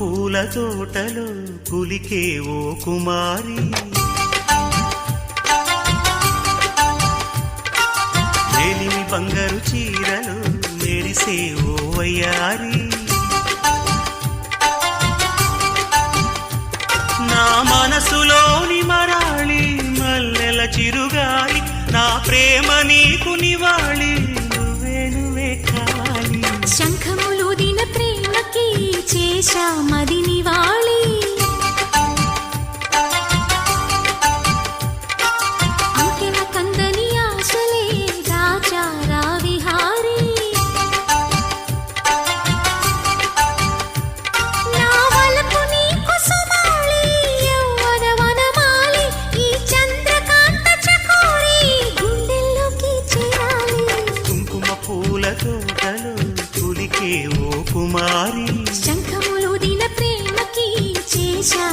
పూల తోటలో కులికే ఓ కుమారి, మేలిమి బంగారు చీరలు మెరిసే ఓ వయ్యారి, నా మనసులోని మరాళి మల్లెల చిరుగాలి, నా ప్రేమ నీకు నివాళి, నువ్వే నువ్వే కాలి. శంఖములుదిన ప్రేమకి చేశా మది నివాళి, అంకెల కందని ఆశలే రాజారా విహారీ, నా వలపు నీకు సుమాలి, యవ్వన వనమాలి, ఈ చంద్రకాంత చకోరి గుండెల్లోకి చేరాలి. కుంకుమ పూల తోటలో కులికే ఓ కుమారి, శంఖములుదిన ప్రేమకి చేశా